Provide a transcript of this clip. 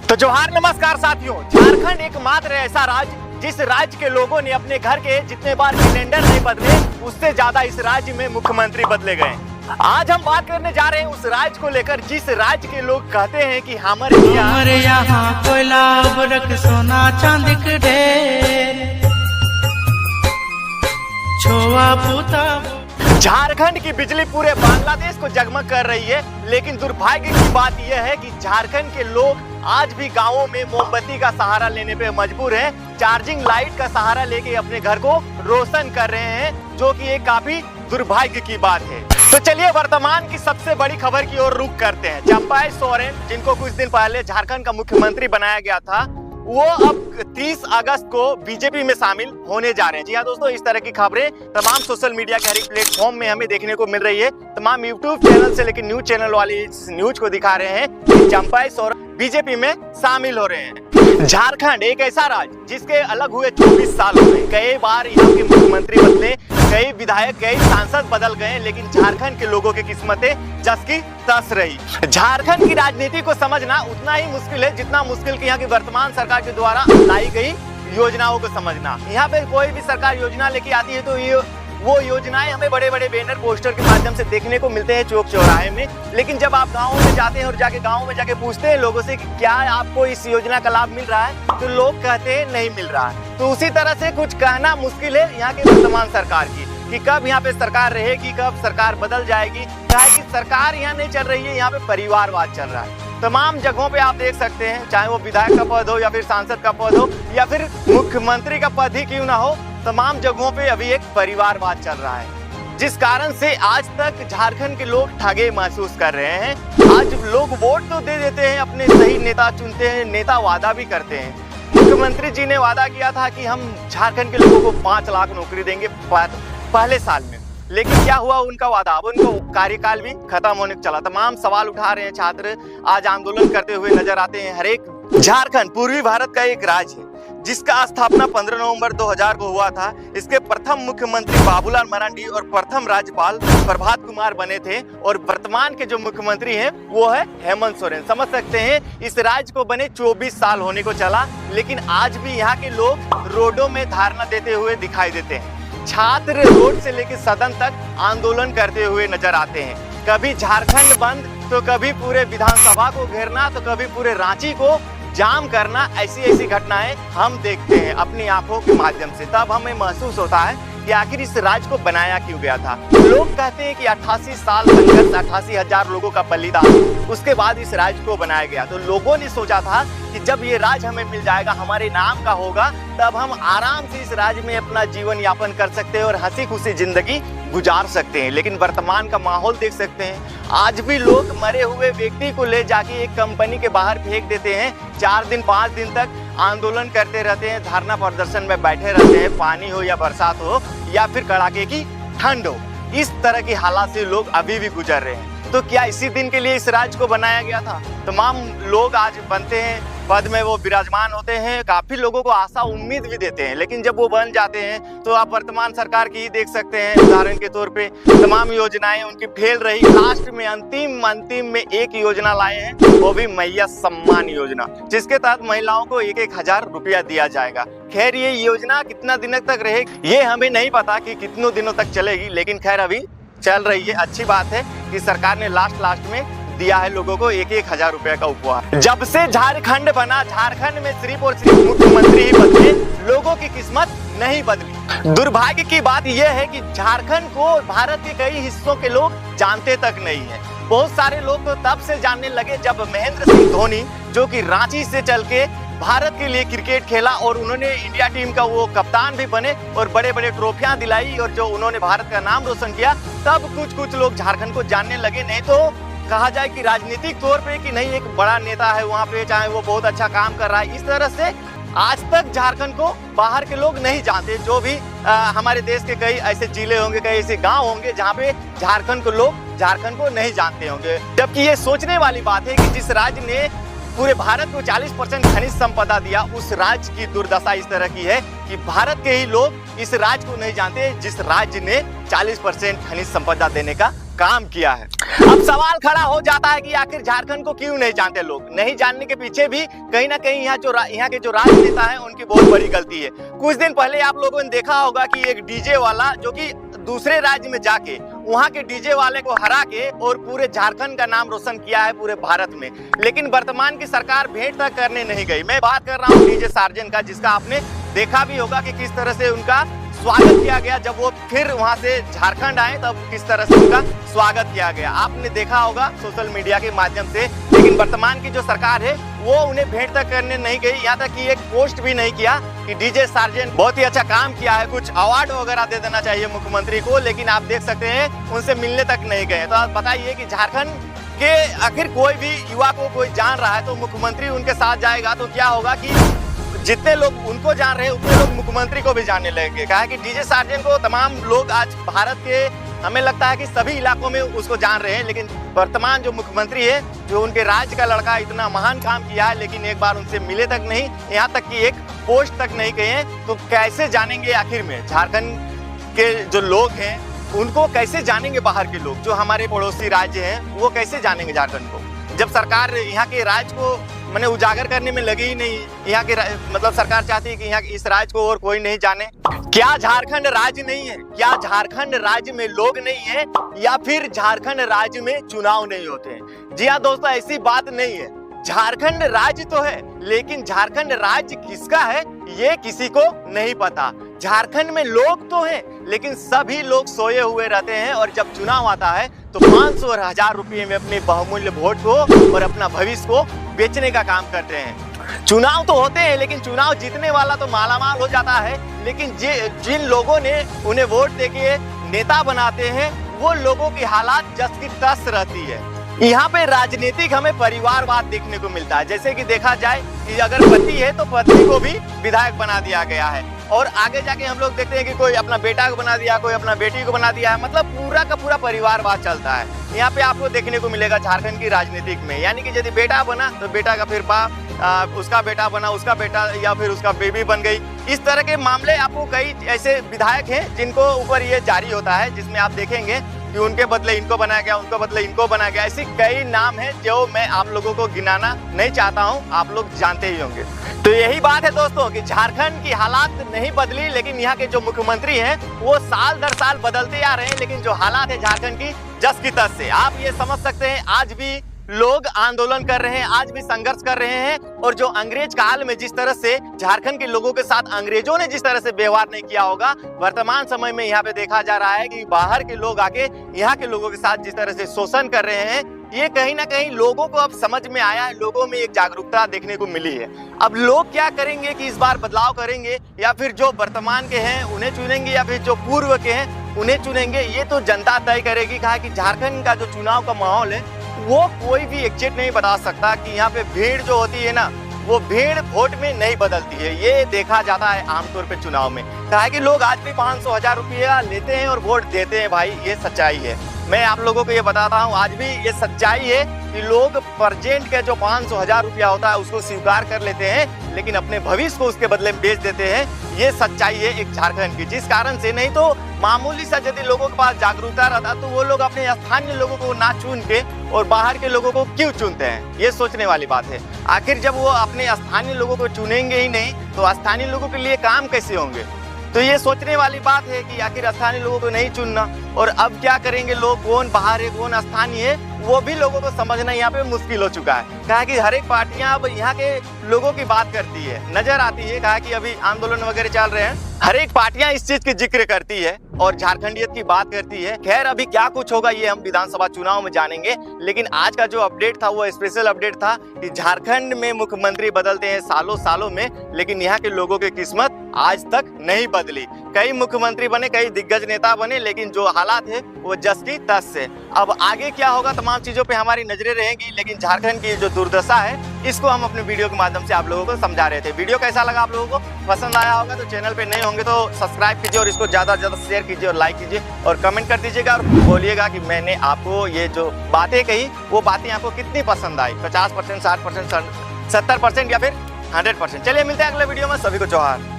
तो जोहार नमस्कार साथियों। झारखंड एकमात्र ऐसा राज्य जिस राज्य के लोगों ने अपने घर के जितने बार कैलेंडर नहीं बदले उससे ज्यादा इस राज्य में मुख्यमंत्री बदले गए। आज हम बात करने जा रहे हैं उस राज्य को लेकर जिस राज्य के लोग कहते हैं कि हमारे यहाँ कोयला बरक सोना चांदी के ढेर छोआ पूता। झारखंड की बिजली पूरे बांग्लादेश को जगमग कर रही है, लेकिन दुर्भाग्य की बात यह है कि झारखंड के लोग आज भी गांवों में मोमबत्ती का सहारा लेने पे मजबूर हैं, चार्जिंग लाइट का सहारा लेके अपने घर को रोशन कर रहे हैं, जो कि एक काफी दुर्भाग्य की बात है। तो चलिए वर्तमान की सबसे बड़ी खबर की ओर रुख करते हैं। चंपाई सोरेन, जिनको कुछ दिन पहले झारखंड का मुख्यमंत्री बनाया गया था, वो अब 30 अगस्त को बीजेपी में शामिल होने जा रहे हैं। जी हाँ दोस्तों, इस तरह की खबरें तमाम सोशल मीडिया के हर एक प्लेटफॉर्म में हमें देखने को मिल रही है। तमाम यूट्यूब चैनल से लेकर न्यूज चैनल वाले इस न्यूज को दिखा रहे हैं कि चंपाई सोरेन बीजेपी में शामिल हो रहे हैं। झारखंड एक ऐसा राज्य जिसके अलग हुए 24 साल हो गए, कई बार यहाँ के मुख्यमंत्री बदले, कई विधायक, कई सांसद बदल गए, लेकिन झारखंड के लोगों की किस्मतें जस की तस रही। झारखंड की राजनीति को समझना उतना ही मुश्किल है जितना मुश्किल की यहाँ की वर्तमान सरकार के द्वारा लाई गई योजनाओं को समझना। यहाँ पे कोई भी सरकार योजना लेके आती है तो ये वो योजनाएं हमें बड़े बड़े बैनर पोस्टर के माध्यम से देखने को मिलते हैं चौक चौराहे में, लेकिन जब आप गाँव में जाते हैं और गाँव में जाके पूछते हैं लोगों से कि क्या आपको इस योजना का लाभ मिल रहा है, तो लोग कहते हैं नहीं मिल रहा है। तो उसी तरह से कुछ कहना मुश्किल है यहाँ की वर्तमान सरकार की कि कब यहाँ पे सरकार रहेगी, कब सरकार बदल जाएगी। क्या है कि सरकार यहाँ नहीं चल रही है, यहाँ पे परिवारवाद चल रहा है। तमाम जगहों पे आप देख सकते हैं, चाहे वो विधायक का पद हो या फिर सांसद का पद हो या फिर मुख्यमंत्री का पद ही क्यों ना हो, तमाम जगहों पे अभी एक परिवारवाद चल रहा है, जिस कारण से आज तक झारखंड के लोग ठगे महसूस कर रहे हैं। आज लोग वोट तो दे देते हैं, अपने सही नेता चुनते हैं, नेता वादा भी करते हैं। मुख्यमंत्री जी ने वादा किया था कि हम झारखंड के लोगों को 5 लाख नौकरी देंगे पहले साल में, लेकिन क्या हुआ उनका वादा? अब उनका कार्यकाल भी खत्म होने को चला। तमाम सवाल उठा रहे हैं छात्र, आज आंदोलन करते हुए नजर आते हैं। हर एक झारखंड पूर्वी भारत का एक राज्य है जिसका स्थापना 15 नवंबर 2000 को हुआ था। इसके प्रथम मुख्यमंत्री बाबूलाल मरांडी और प्रथम राज्यपाल प्रभात कुमार बने थे, और वर्तमान के जो मुख्यमंत्री हैं वो है हेमंत सोरेन। समझ सकते हैं इस राज्य को बने 24 साल होने को चला, लेकिन आज भी यहाँ के लोग रोडों में धरना देते हुए दिखाई देते हैं। छात्र रोड से लेकर सदन तक आंदोलन करते हुए नजर आते हैं। कभी झारखंड बंद, तो कभी पूरे विधानसभा को घेरना, तो कभी पूरे रांची को जाम करना। ऐसी घटनाएं हम देखते हैं अपनी आंखों के माध्यम से, तब हमें महसूस होता है कि आखिर इस राज्य को बनाया क्यों गया था। लोग कहते हैं कि 88 साल संघर्ष, 88,000 लोगों का बलिदान, उसके बाद इस राज्य को बनाया गया। तो लोगों ने सोचा था कि जब ये राज्य हमें मिल जाएगा, हमारे नाम का होगा, तब हम आराम से इस राज्य में अपना जीवन यापन कर सकते हैं और हंसी खुशी जिंदगी गुजार सकते हैं। लेकिन वर्तमान का माहौल देख सकते हैं, आज भी लोग मरे हुए व्यक्ति को ले जाके एक कंपनी के बाहर फेंक देते हैं। 4 दिन 5 दिन तक आंदोलन करते रहते हैं, धरना प्रदर्शन में बैठे रहते हैं, पानी हो या बरसात हो या फिर कड़ाके की ठंड हो। इस तरह की हालात से लोग अभी भी गुजर रहे हैं। तो क्या इसी दिन के लिए इस राज्य को बनाया गया था? तमाम लोग आज बनते हैं पद में, वो विराजमान होते हैं, काफी लोगों को आशा उम्मीद भी देते हैं, लेकिन जब वो बन जाते हैं तो आप वर्तमान सरकार की ही देख सकते हैं। उदाहरण के तौर पे तमाम योजनाएं उनकी फेल रही। लास्ट में अंतिम में एक योजना लाए हैं, वो भी मैया सम्मान योजना, जिसके तहत महिलाओं को 1,000 रुपया दिया जाएगा। खैर ये योजना कितना दिन तक रहेगी ये हमें नहीं पता कि कितनों दिनों तक चलेगी, लेकिन खैर अभी चल रही है। अच्छी बात है कि सरकार ने लास्ट में दिया है लोगों को 1,000 रुपए का उपहार। जब से झारखंड बना, झारखंड में सिर्फ और सिर्फ मुख्यमंत्री ही बदले, लोगों की किस्मत नहीं बदली। दुर्भाग्य की बात यह है कि झारखंड को भारत के कई हिस्सों के लोग जानते तक नहीं है। बहुत सारे लोग तो तब से जानने लगे जब महेंद्र सिंह धोनी, जो कि रांची से चल के भारत के लिए क्रिकेट खेला और उन्होंने इंडिया टीम का वो कप्तान भी बने और बड़े बड़े ट्रॉफियां दिलाई और जो उन्होंने भारत का नाम रोशन किया, तब कुछ लोग झारखंड को जानने लगे। नहीं तो कहा जाए कि राजनीतिक तौर पे कि नहीं एक बड़ा नेता है वहाँ पे, चाहे वो बहुत अच्छा काम कर रहा है, इस तरह से आज तक झारखंड को बाहर के लोग नहीं जानते। जो भी हमारे देश के कई ऐसे जिले होंगे, कई ऐसे गांव होंगे जहाँ पे झारखंड के लोग झारखंड को नहीं जानते होंगे। जबकि ये सोचने वाली बात है कि जिस राज्य ने पूरे भारत को 40% खनिज संपदा दिया, उस राज्य की दुर्दशा इस तरह की है कि भारत के ही लोग इस राज्य को नहीं जानते जिस राज्य ने 40% खनिज संपदा देने का काम किया है। अब सवाल खड़ा हो जाता है कि आखिर झारखंड को क्यों नहीं जानते लोग। नहीं जानने के पीछे भी कहीं ना कहीं यहाँ के जो राजनेता हैं उनकी बहुत बड़ी गलती है। कुछ दिन पहले आप लोगों ने देखा होगा कि एक डीजे वाला जो कि दूसरे राज्य में जाके वहां के डीजे वाले को हरा के और पूरे झारखंड का नाम रोशन किया है पूरे भारत में। लेकिन वर्तमान की सरकार भेंट तक करने नहीं गई। मैं बात कर रहा हूँ डीजे सार्जन का, जिसका आपने देखा भी होगा कि किस तरह से उनका स्वागत किया गया। जब वो फिर वहां से झारखंड आए तब किस तरह से उनका स्वागत किया गया, आपने देखा होगा सोशल मीडिया के माध्यम से। लेकिन वर्तमान की जो सरकार है वो उन्हें भेंट तक करने नहीं गई, यहाँ तक कि एक पोस्ट भी नहीं किया कि डीजे सार्जन बहुत ही अच्छा काम किया है, कुछ अवार्ड वगैरह दे देना चाहिए मुख्यमंत्री को। लेकिन आप देख सकते हैं उनसे मिलने तक नहीं गए। तो आप बताइए कि झारखंड के आखिर कोई भी युवा को कोई जान रहा है तो मुख्यमंत्री उनके साथ जाएगा तो क्या होगा कि जितने लोग उनको जान रहे हैं उतने लोग मुख्यमंत्री को भी जानने लगेंगे। कहा कि डीजे सार्जन को तमाम लोग आज भारत के, हमें लगता है कि सभी इलाकों में उसको जान रहे हैं। लेकिन वर्तमान जो मुख्यमंत्री है, जो उनके राज्य का लड़का इतना महान काम किया है, लेकिन एक बार उनसे मिले तक नहीं, यहाँ तक कि एक पोस्ट तक नहीं गए हैं, तो कैसे जानेंगे आखिर में झारखंड के जो लोग हैं उनको कैसे जानेंगे? बाहर के लोग जो हमारे पड़ोसी राज्य हैं वो कैसे जानेंगे झारखंड को, जब सरकार यहाँ के राज्य को मैंने उजागर करने में लगी ही नहीं। यहाँ के मतलब सरकार चाहती है कि यहाँ इस राज्य को और कोई नहीं जाने। क्या झारखंड राज्य नहीं है? क्या झारखंड राज्य में लोग नहीं है? या फिर झारखंड राज्य में चुनाव नहीं होते हैं? जी हाँ दोस्तों, ऐसी बात नहीं है। झारखंड राज्य तो है, लेकिन झारखंड राज्य किसका है ये किसी को नहीं पता। झारखंड में लोग तो हैं, लेकिन सभी लोग सोए हुए रहते हैं और जब चुनाव आता है तो 500 और 1000 रुपये में अपने बहुमूल्य वोट को और अपना भविष्य को बेचने का काम करते हैं। चुनाव तो होते हैं, लेकिन चुनाव जीतने वाला तो मालामाल हो जाता है, लेकिन जिन लोगों ने उन्हें वोट देके नेता बनाते हैं वो लोगों की हालात जस की तस रहती है। यहाँ पे राजनीतिक हमें परिवारवाद देखने को मिलता है। जैसे कि देखा जाए कि अगर पति है तो पत्नी को भी विधायक बना दिया गया है, और आगे जाके हम लोग देखते हैं कि कोई अपना बेटा को बना दिया, कोई अपना बेटी को बना दिया है। मतलब पूरा का पूरा परिवारवाद चलता है यहाँ पे, आपको देखने को मिलेगा झारखंड की राजनीतिक में। यानी कि यदि बेटा बना तो बेटा का फिर उसका बेटा बना, उसका बेटा या फिर उसका बेबी बन गई। इस तरह के मामले आपको कई ऐसे विधायक हैं जिनको ऊपर ये जारी होता है, जिसमें आप देखेंगे कि उनके बदले इनको बनाया गया, उनको बदले इनको बनाया गया। ऐसे कई नाम हैं जो मैं आप लोगों को गिनाना नहीं चाहता हूं, आप लोग जानते ही होंगे। तो यही बात है दोस्तों कि झारखंड की हालात नहीं बदली, लेकिन यहाँ के जो मुख्यमंत्री हैं वो साल दर साल बदलते आ रहे हैं। लेकिन जो हालात है झारखंड की जस की तस से, आप ये समझ सकते हैं आज भी लोग आंदोलन कर रहे हैं, आज भी संघर्ष कर रहे हैं। और जो अंग्रेज काल में जिस तरह से झारखंड के लोगों के साथ अंग्रेजों ने जिस तरह से व्यवहार नहीं किया होगा, वर्तमान समय में यहाँ पे देखा जा रहा है कि बाहर के लोग आके यहाँ के लोगों के साथ जिस तरह से शोषण कर रहे हैं, ये कहीं ना कहीं लोगों को अब समझ में आया है, लोगों में एक जागरूकता देखने को मिली है। अब लोग क्या करेंगे कि इस बार बदलाव करेंगे, या फिर जो वर्तमान के हैं उन्हें चुनेंगे, या फिर जो पूर्व के हैं उन्हें चुनेंगे, ये तो जनता तय करेगी। कहा कि झारखंड का जो चुनाव का माहौल है वो कोई भी एग्जिट नहीं बता सकता कि यहाँ पे भीड़ जो होती है ना, वो भीड़ वोट में नहीं बदलती है। ये देखा जाता है आमतौर पे चुनाव में। कहा है कि लोग आज भी 500 1000 रुपया लेते हैं और वोट देते हैं। भाई ये सच्चाई है, मैं आप लोगों को ये बताता हूँ, आज भी ये सच्चाई है कि लोग प्रेजेंट के जो 500 1000 रुपया होता है उसको स्वीकार कर लेते हैं, लेकिन अपने भविष्य को उसके बदले में बेच देते हैं। ये सच्चाई है एक झारखंड की, जिस कारण से नहीं तो मामूली सा यदि लोगों के पास जागरूकता रहता तो वो लोग अपने स्थानीय लोगों को ना चुन के और बाहर के लोगों को क्यों चुनते हैं, ये सोचने वाली बात है। आखिर जब वो अपने स्थानीय लोगों को चुनेंगे ही नहीं तो स्थानीय लोगों के लिए काम कैसे होंगे? तो ये सोचने वाली बात है कि आखिर स्थानीय लोगों को नहीं चुनना, और अब क्या करेंगे लोग, कौन बाहर है कौन स्थानीय है, वो भी लोगों को समझना यहाँ पे मुश्किल हो चुका है। कहा कि हर एक पार्टियां अब यहाँ के लोगों की बात करती है, नजर आती है। कहा कि अभी आंदोलन वगैरह चल रहे हैं, हर एक पार्टियां इस चीज की जिक्र करती है और झारखंडियत की बात करती है। खैर अभी क्या कुछ होगा ये हम विधानसभा चुनाव में जानेंगे, लेकिन आज का जो अपडेट था वो स्पेशल अपडेट था कि झारखंड में मुख्यमंत्री बदलते हैं सालों सालों में, लेकिन यहाँ के लोगों की किस्मत आज तक नहीं बदली। कई मुख्यमंत्री बने, कई दिग्गज नेता बने, लेकिन जो हालात है वो जस की तस से। अब आगे क्या होगा तमाम चीजों पे हमारी नजरें रहेंगी, लेकिन झारखंड की जो दुर्दशा है इसको हम अपने वीडियो के माध्यम से आप लोगों को समझा रहे थे। वीडियो कैसा लगा आप लोगों को, पसंद आया होगा तो चैनल पे नए होंगे तो सब्सक्राइब कीजिए और इसको ज्यादा से ज्यादा शेयर कीजिए और लाइक कीजिए और कमेंट कर दीजिएगा और बोलिएगा कि मैंने आपको ये जो बातें कही वो बातें आपको कितनी पसंद आई, 50%, 60%, 70% या फिर 100%। चलिए मिलते हैं अगले वीडियो में, सभी को जोहार।